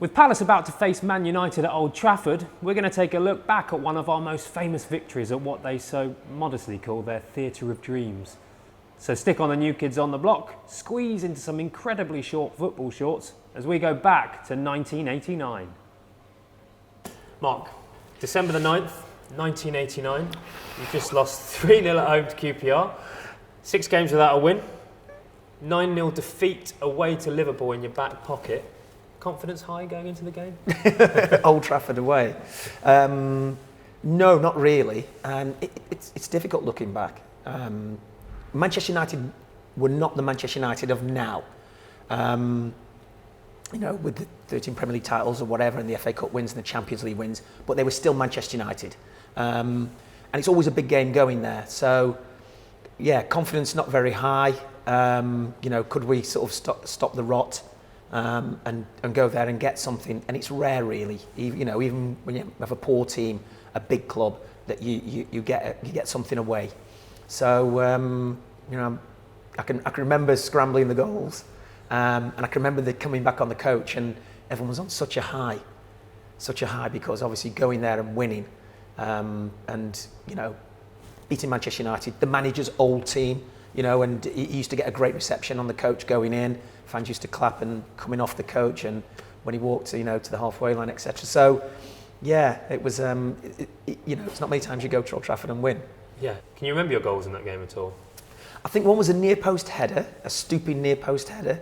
With Palace about to face Man United at Old Trafford, we're going to take a look back at one of our most famous victories at what they so modestly call their Theatre of Dreams. So stick on the New Kids on the Block, squeeze into some incredibly short football shorts as we go back to 1989. Mark, December the 9th, 1989, you just lost 3-0 at home to QPR, 6 games without a win, 9-0 defeat away to Liverpool in your back pocket. Confidence high going into the game? Old Trafford away. No, not really. It's difficult looking back. Manchester United were not the Manchester United of now. With the 13 Premier League titles or whatever, and the FA Cup wins and the Champions League wins, but they were still Manchester United. And it's always a big game going there. So, yeah, confidence not very high. Could we sort of stop the rot? And go there and get something, and it's rare really. Even when you have a poor team, a big club, that you get something away. So I can remember scrambling the goals, and I can remember coming back on the coach, and everyone was on such a high because obviously going there and winning, and beating Manchester United, the manager's old team. And he used to get a great reception on the coach going in. Fans used to clap and coming off the coach, and when he walked, to the halfway line, etc. So, yeah, it was. It's not many times you go to Old Trafford and win. Yeah. Can you remember your goals in that game at all? I think one was a near post header, a stooping near post header,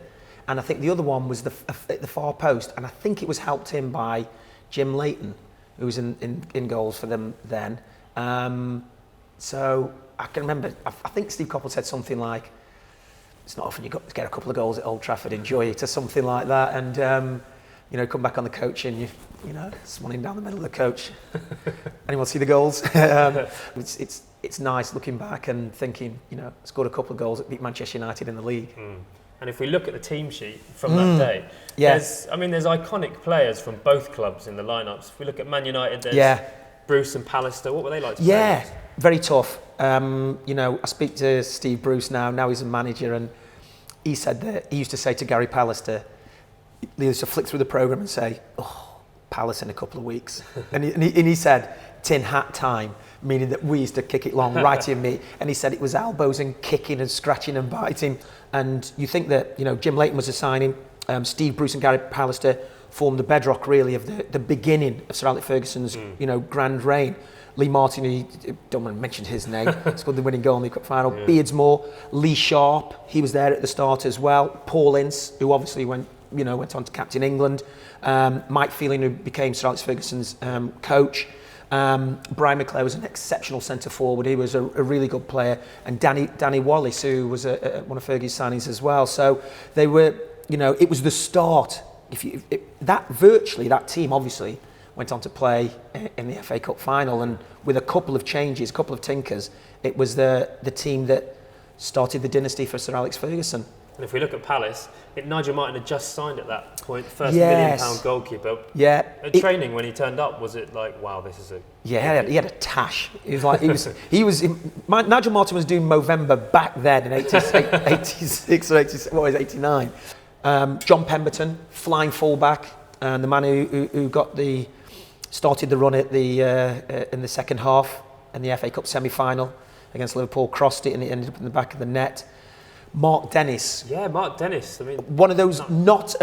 and I think the other one was at the far post, and I think it was helped in by Jim Leighton, who was in goals for them then. So I can remember, I think Steve Coppell said something like, it's not often you got to get a couple of goals at Old Trafford, enjoy it, or something like that, and come back on the coach and swanning down the middle of the coach. Anyone see the goals? It's nice looking back and thinking, scored a couple of goals that beat Manchester United in the league. And if we look at the team sheet from that day, there's iconic players from both clubs in the lineups. If we look at Man United, there's Bruce and Pallister. What were they like to play with? Very tough. I speak to Steve Bruce now he's a manager, and he said that he used to say to Gary Pallister, he used to flick through the programme and say, Palace in a couple of weeks. and he said, tin hat time, meaning that we used to kick it long, right in me. And he said it was elbows and kicking and scratching and biting. And you think that, Jim Leighton was a signing, Steve Bruce and Gary Pallister formed the bedrock really of the beginning of Sir Alex Ferguson's, grand reign. Lee Martin, don't want to mention his name, scored the winning goal in the cup final. Yeah. Beardsmore, Lee Sharp, he was there at the start as well. Paul Ince, who obviously went on to captain England. Mike Phelan, who became Sir Alex Ferguson's coach. Brian McClare was an exceptional centre forward. He was a really good player. And Danny Wallace, who was one of Fergie's signings as well. So they were, it was the start. That team obviously went on to play in the FA Cup final, and with a couple of changes, a couple of tinkers, it was the team that started the dynasty for Sir Alex Ferguson. And if we look at Palace, Nigel Martin had just signed at that point, first £1 million goalkeeper. Yeah. At training when he turned up, was it like, wow, this is a... Yeah, he had a tash. Nigel Martin was doing Movember back then in 86 or 87, what was it, 89. John Pemberton, flying fullback, and the man who started the run at in the second half in the FA Cup semi-final against Liverpool, crossed it and it ended up in the back of the net. Mark Dennis. Yeah, Mark Dennis. One of those not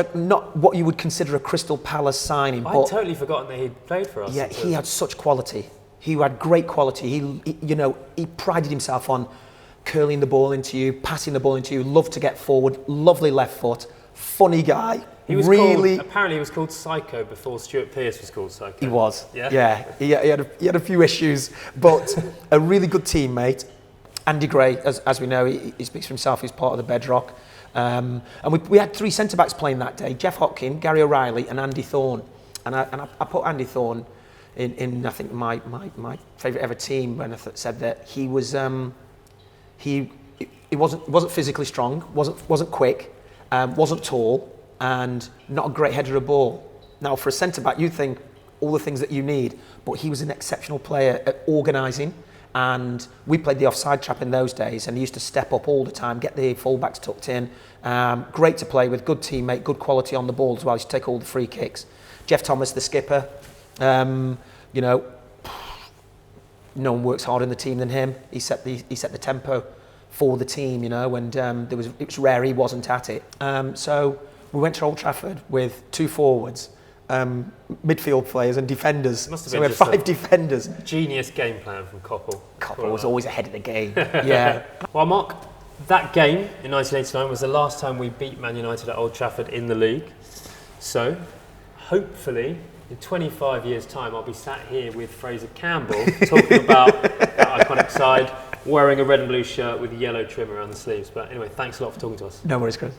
what you would consider a Crystal Palace signing. I'd totally forgotten that he'd played for us. Yeah, he had such quality. He had great quality. He prided himself on curling the ball into you, passing the ball into you. Loved to get forward. Lovely left foot. Funny guy. Apparently he was called Psycho before Stuart Pearce was called Psycho. He was. Yeah. He had a few issues, but a really good teammate. Andy Gray, as we know, he speaks for himself. He's part of the bedrock. And we had 3 centre-backs playing that day. Jeff Hopkin, Gary O'Reilly and Andy Thorne. And I put Andy Thorne in I think, my favourite ever team when I said that he was... he wasn't physically strong, wasn't quick, wasn't tall, and not a great header of the ball. Now, for a centre-back, you think all the things that you need, but he was an exceptional player at organising. And we played the offside trap in those days, and he used to step up all the time, get the fullbacks tucked in. Great to play with, good teammate, good quality on the ball as well. He used to take all the free kicks. Jeff Thomas, the skipper, you know, no one works harder in the team than him. He set the tempo for the team, you know, and it was rare he wasn't at it. So we went to Old Trafford with 2 forwards, midfield players and defenders. Must have so been we had just 5 defenders. Genius game plan from Coppell. Coppell was always ahead of the game. Yeah. Well, Mark, that game in 1989 was the last time we beat Man United at Old Trafford in the league. So, hopefully, in 25 years' time, I'll be sat here with Fraser Campbell talking about that iconic side, wearing a red and blue shirt with a yellow trim around the sleeves. But anyway, thanks a lot for talking to us. No worries, Chris.